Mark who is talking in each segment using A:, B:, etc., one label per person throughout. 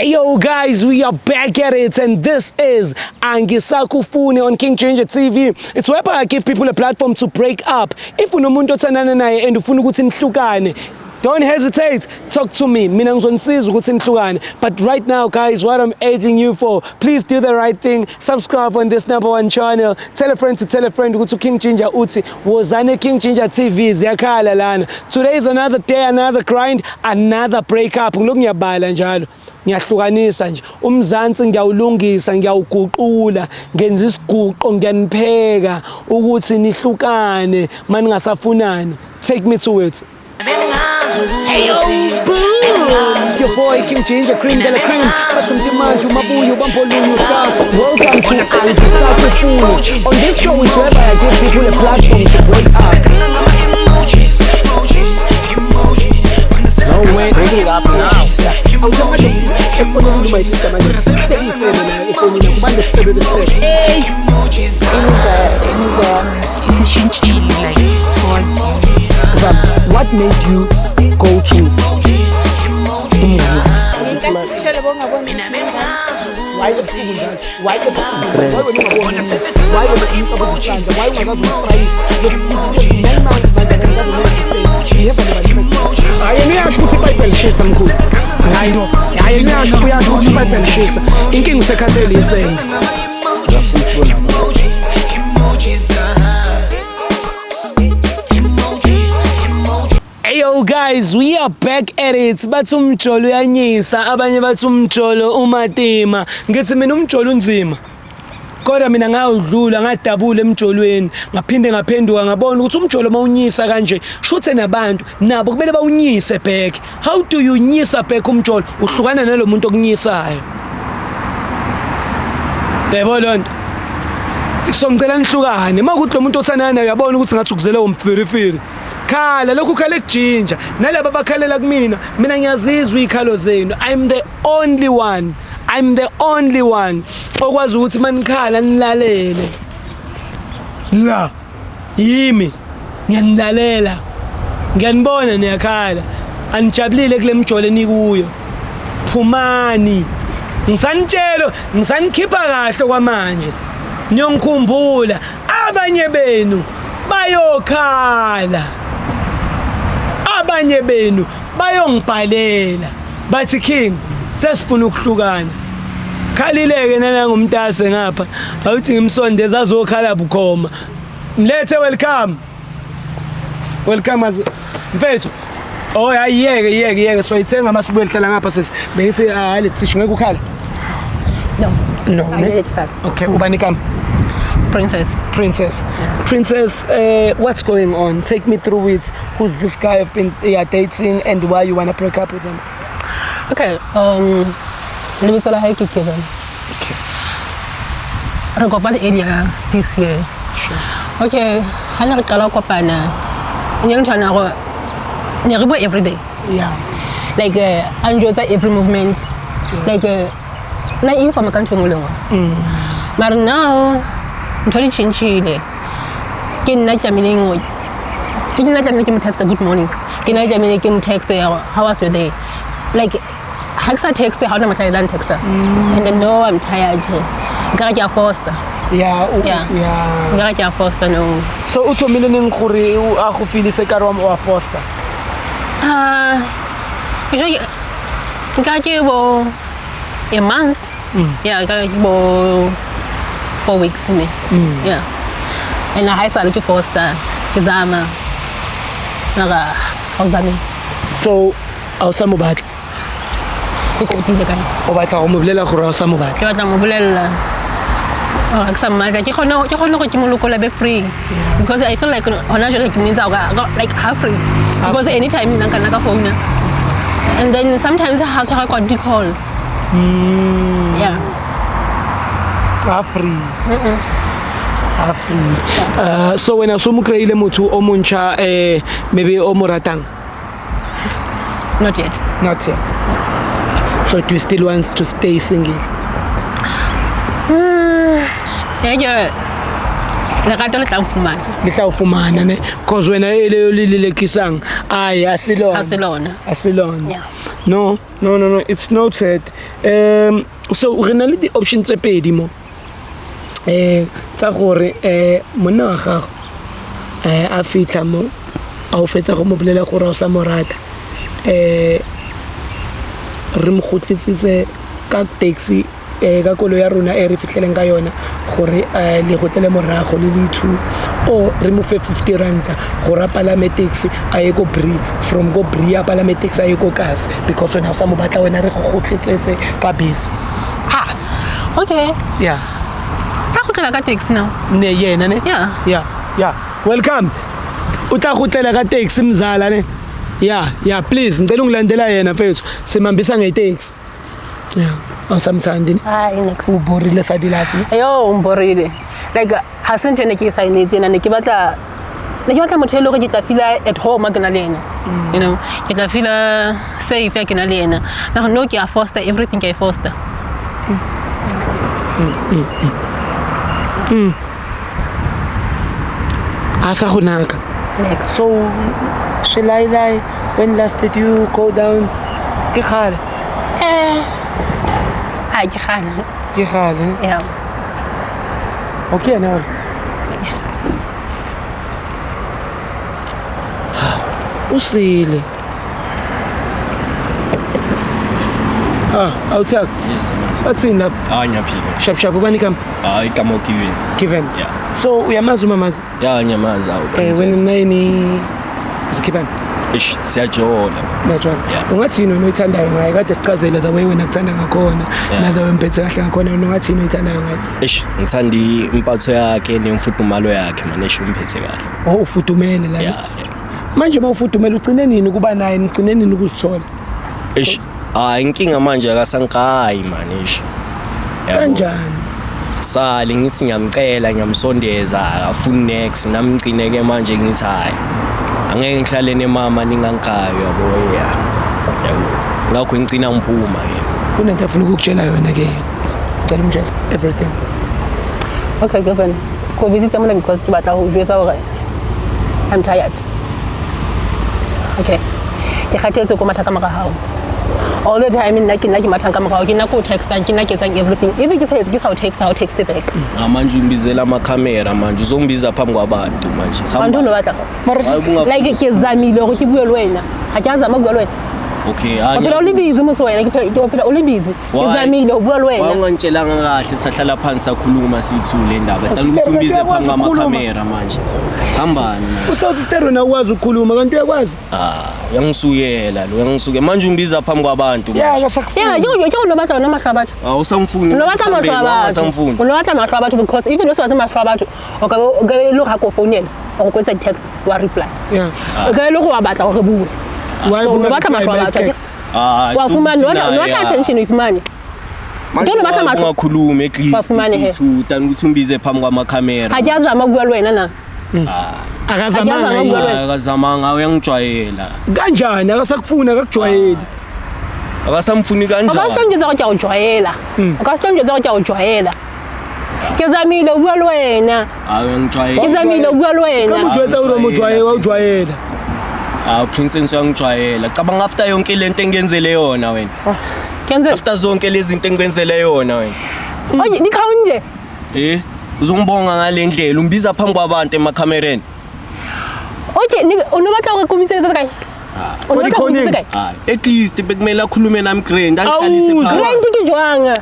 A: Hey yo guys, we are back at it and this is Angisakufune on King Ginger TV. It's where I give people a platform to break up. If unomuntu othandana naye and ufuna ukuthi nihlukane, don't hesitate, talk to me. Mina ngizonisiza ukuthi nihlukane. But right now guys, what I'm urging you for, please do the right thing. Subscribe on this #1 channel. Tell a friend to tell a friend ukuthi King Ginger uthi wozane King Ginger TV ziyakhala lana. Today is another day, another grind, another breakup. Ngilokhu ngiyabala njalo. Ngiyahlukanisa nje umzansi ngiyawulungisa ngiyawuguqula ngenza isiguqo ngiyanipheka ukuthi nihlukane manje ngasafunani. Take me to it. Hey yo, boom! It's your boy King Ginger, cream de la cream. But some demand, mabuyo, bampolunyo, class. Welcome to Angisakufune. On this show is where I give people a platform to break up. No way, break it up now. What made you go to Yo guys, we are back at it. Bathi umjolo uyanyisa, abanye bathi umjolo umatima. Ngithi mina umjolo unzima. Kodwa mina ngawudlula ngadabula emjolweni, ngaphinde ngaphenduka ngabona ukuthi umjolo mawunyisa kanje, shuthe nabantu nabo kumele bawunyise back. How do you nyisa back umjolo? Uhlukana nalomuntu okunyisayo. Yebo lonto. So ngicela nihlukane. Makuthi lo muntu othandana naye uyabona ukuthi ngathi ukuzele umfirifiri. Khala lokhu khale kujinja nalabo bakhalela kumina mina ngiyazizwa ikhalo zenu. I'm the only one okwazi ukuthi manikhala nilalele la yimi ngiyanilalela ngiyanibona niyakhala anijabulile kule mjolo nikuyo phumani ngisankhipha kahle kwamanje niyongikhumbula abanye benu bayokhala abanye benu bayongibhalela bathi King sesifuna ukuhlukana khalileke nana ngumntase ngapha awuthi ngimsondeza azokhala bukhoma mlethe welcome mfethu oh ayiyeke so ithenga masibuye hlala ngapha sesi bengithi hale thishu ngeke ukhala no okay ubani kama
B: Princess.
A: Yeah. Princess, what's going on? Take me through it. Who's this guy you've been dating and why you want to break up with him?
B: Okay, let me tell you how you get them.
A: Okay.
B: I got one area this year.
A: Sure.
B: Okay, I know that I got one every day.
A: Yeah.
B: Like, I enjoy every movement. Yeah. Like, na inform country ngulunga. But now, Ntoli chinchile. Kina jamini ngo. Kina jamini kim text good morning. Kina jamini kim text how was your day? Like Hexa text how much I done text her. And then no, I'm tired. Ngaraja Foster.
A: Yeah.
B: Ngaraja Foster no.
A: So uto milene nguri a go feel se karwa mo Foster.
B: Usually ngaraja bo a month. Yeah, ngaraja bo 4 weeks in it. Yeah. And I started to foster Kizama. Naga Ozami.
A: So awusamu bathi.
B: Tikotile kan.
A: Obatla go mobulela gore awusamu bathi.
B: Ke batla mo bolela. Aksama ke khona go timolokola be free. Because I feel like hona jole ke means I got like half free. Because anytime nka phone. And then sometimes I have to got call. Yeah.
A: Free. So when I saw mukreile motho o montsha maybe o moratang.
B: Not yet.
A: So do you still want to stay single?
B: Yeah. Lerato le tla
A: ufumana ne cause wena ele lilekisang ay asilona
B: yeah
A: No, it's noted. So re na le di-option tse pedi mo tsa gore monna wa gago a fitlha mo a o fetsa go mo bolela gore o sa mo rata re mo gotlisitse ka taxi ka kolo ya rona re fitlheleng ka yona gore le gotlele morago le le 2 o re mo fe 50 ranta gore a palame taxi a ye go Bree from go Bree a palame taxi a ye go Kasi because wena o sa mo batla wena re go gotletsetse ka bese.
B: Okay.
A: Yeah.
B: Ta gotlela ka taxi now.
A: Ne yena ne?
B: Yeah.
A: Welcome. Uta gotlela ka taxi mzala ne? Yeah, please ngicela ungilandela yena mfethu simambisa ngeTaxi. Yeah. Awusamthandi.
B: Hayi next.
A: Uborile sadilasi.
B: Ayo umborile. Like ha se ntene ke sainetse na ne ke batla motho le gore ke tla feel at home ke na le ena. You know, ke tla feel safe ke na le ena. Na no ke a foster everything ke foster.
A: Asa gonaka.
B: Next.
A: So Shelai, when last did you go down? Ke khale.
B: Hayi ke khale.
A: Ke khale.
B: Yeah.
A: Okay now. Usile. Awuthak.
C: Yes, sir.
A: Bathini lapha?
C: Ngiyaphila.
A: Shap ubani kam?
C: Igama uGiven.
A: Given.
C: Yeah.
A: So uyamazi umamazi?
C: Ngiyamazi
A: Wena nayini isikhibani?
C: Ish, siyajola.
A: Najona.
C: Yeah.
A: Ungathini wena oyithandayo ngaye kade sichazela the way wena kuthanda ngakhona na the way mphethe kahle ngakhona wena ungathini oyithandayo ngaye?
C: Ish, ngithanda impatho yakhe nemfudumalo yakhe manje esho umphethe kahle.
A: Ufudumele la.
C: Yeah.
A: Manje mawufudumela ugcine nini kuba naye nigcine nini ukuzithola?
C: Ish, inkinga manje akasankayi manje ish.
A: Kanjani?
C: Sale ngithi ngiyamcela ngiyamsondeza akafuni next namgcineke manje ngithi hayi. Angeke ngihlale nemama ningangikhaya yabo yeah. Ngakho ngicina ngiphuma yena.
A: Kunento afuna ukukutshela yona ke. Cela umtshela everything.
B: Okay, Given. Go visit someone because ke batla ho jwetsa hore I'm tired. Okay. Ke khathetse ko matha ka mara hao. All the time nna ke matha ka mara hao ke nna ko text ke nna ke tsang everything. Even ke say ke sa text it back.
C: Manje umbizela ama camera manje uzongibiza phambi kwabantu manje.
B: Bantu no batla. Like ke zamile hore ke bue le wena. Ha ke azama bua le wena.
C: Okay,
B: phela ulibizi muso wena ke phela ulibizi. Ke zamile ho bua le wena.
C: Wangangitshelanga kahle sahlala phansi sakhuluma sithule indaba. Dala ukuthi umbize phambi kwama camera manje. Hambani.
A: Uthatha stereo na ukwazi ukukhuluma kanti uyakwazi?
C: Yangisukela lo yangisukela manje umbiza phambi kwabantu manje.
A: Yeah, akasakufuna.
B: Yeah, yo no batla noma mahlabathu.
C: Awusangifuni.
B: No batla mahlabathu. No batla mahlabathu because even if batla mahlabathu okay lo ga ko founela o go kwetsa text wa reply.
A: Yeah.
B: Okay lo go wa batla go re bua.
A: Why
B: no batla mahlabathu. Wa fumana no batla attention with money. Don't batla mahlabathu.
C: Ungakhuluma at least sithu tani ukuthi umbize phambi kwama camera.
B: Ajazama ukubua wena na.
C: Akazamanga uyangijwayela.
A: Kanjani akasakufuna akakujwayeli?
C: Akasamfuni kanjani?
B: Akasitshela ukuthi awujwayela. Akasitshela ukuthi awujwayela. Kezamile ubua wena.
C: Ngijwayela.
B: Kezamile ubua wena.
A: Kama ujwayela ujwayela.
C: Princess uyangijwayela. Cabanga after yonke lento engenzele yona wena.
B: Kenze.
C: After zonke lezi zinto engenzele yona wena.
B: Oye nikhawunje.
C: Uzongibonga ngalendlela umbiza phambi kwabantu emakhamereni.
B: Okay, unobatla ukukumisela kai. Unobatla kai.
C: At least bekumele akhulume nami Grand angihlalise phansi.
B: Grand ke jwang?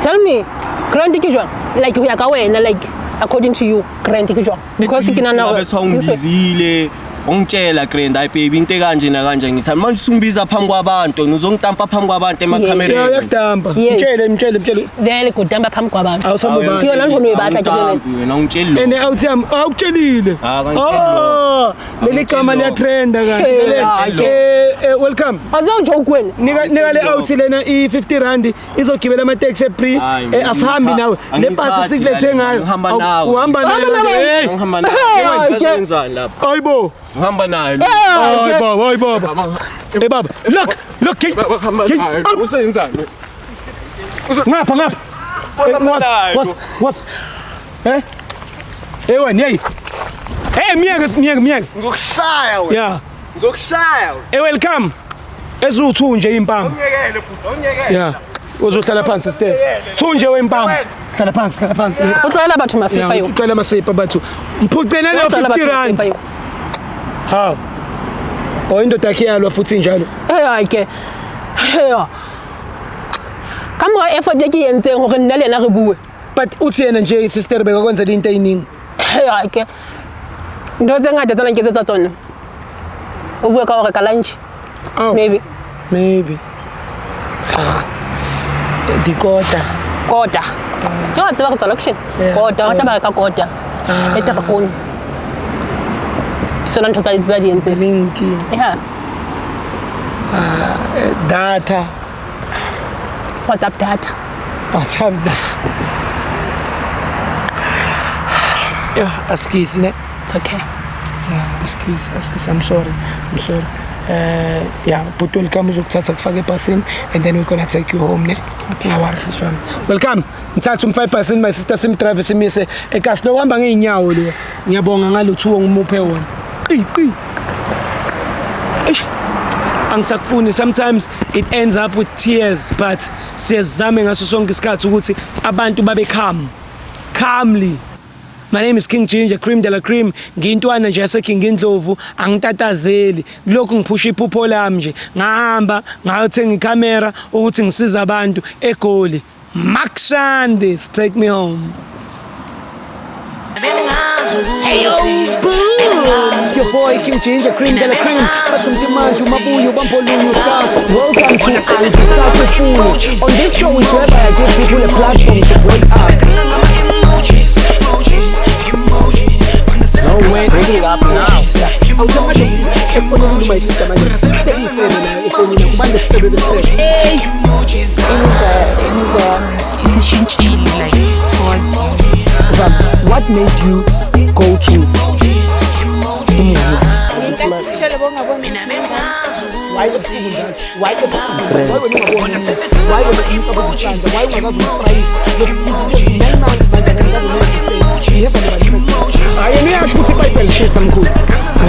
B: Tell me. Grand ke jwang? Like uya ka wena like according to you Grand ke jwang? Because ke nana
C: bethu ungibizile. Ungitshela Grand hayi baby into kanje na kanje ngithi manje usungibiza phambi kwabantu uzongitampa phambi kwabantu emakhamereni.
A: Uyakudampa. Mtshele.
B: Vele kudamba phambi kwabantu.
A: Awusambona.
B: Kuyona nto noyibatha ke
C: wena ungitsheli lo.
A: Ene awutshelile. Leli gama liya trenda kahle. Welcome.
B: Azojoke wena.
A: Nika le out lena i50 rand izogibela ama taxi ePree asihambi nawe. Le bus sikulethe ngayo. Uhamba nayo.
C: Ngihamba nayo. Wenzani lapha?
A: Hayibo.
C: Ngihamba nayo.
A: Hayi baba. Baba. Look.
C: Usenzani?
A: Ngapha. What's? Wena hey. Miyeke.
D: Ngokushaya wena.
A: Yeah.
D: Ngokushaya.
A: Welcome. Eziwu-2 impama. Yeah. Uzohlala phansi sister. 2 nje wempama. Hlala phansi.
B: Utlwaela batho masipa yo.
A: Utlwaela masipa batho. Mphucela le 50 rand. Ha. Indoda yakhe yalwa futhi njalo.
B: Hayi ke. Ka mo effort ke yentseng hore nna le yena re bue.
A: But uthi yena nje sister beka kwenza into eyiningi.
B: Hayi ke. Ndo tse ngata tsana nketsetsa tsona. O bua ka hore ka lunch.
A: Oh.
B: Maybe.
A: Dikota.
B: Kota. Ke wa tseba go tswa auction. Kota wa taba ka kota. E taba kone. Sona ntho tsa di entse.
A: Rinki.
B: Yeah.
A: Data.
B: WhatsApp data.
A: Yeah, excuse ne.
B: It's okay.
A: Yeah, excuse. I'm sorry. Yeah, but welcome uzokuthatha kufake ebhasini and then we're going to take you home ne. No worries sishwana. Welcome. Mthatha umfake ebhasini my sister simdrive simise eKaslo uhamba ngeenyawo lo. Ngiyabonga ngaluthuwo ngumuphe wona. Qi. Eish. Angisakufuni sometimes it ends up with tears but siyazame ngaso sonke isikhathi ukuthi abantu babe calmly. My name is King Ginger, Cream de la Cream. Ngiyintwana nje yase King Indlovu, angitatazeli. Lokhu ngiphusha iphupho lami nje. Ngahamba, ngayothenga ikamera ukuthi ngisiza abantu eGoli. Makshande, take me home. Hey yo, boom! It's your boy King Ginger, Cream de la Cream. But some demand to Mabuyo, Bampolungu, class. Welcome to Angisaku Funi. On this show is where I give people a platform to break up. No way, bring it up now. Hey, what made you go to Ayiniyasho ukuthi iBhayibheli lishisa mkhulu.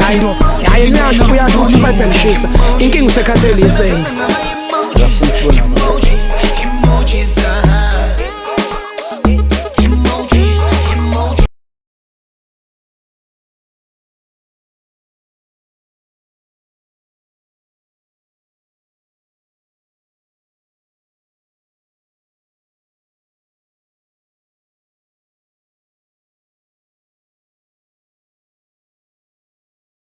A: Hayi no. Ayiniyasho uyasho ukuthi iBhayibheli lishisa. Inkinga usekhathele yesenge.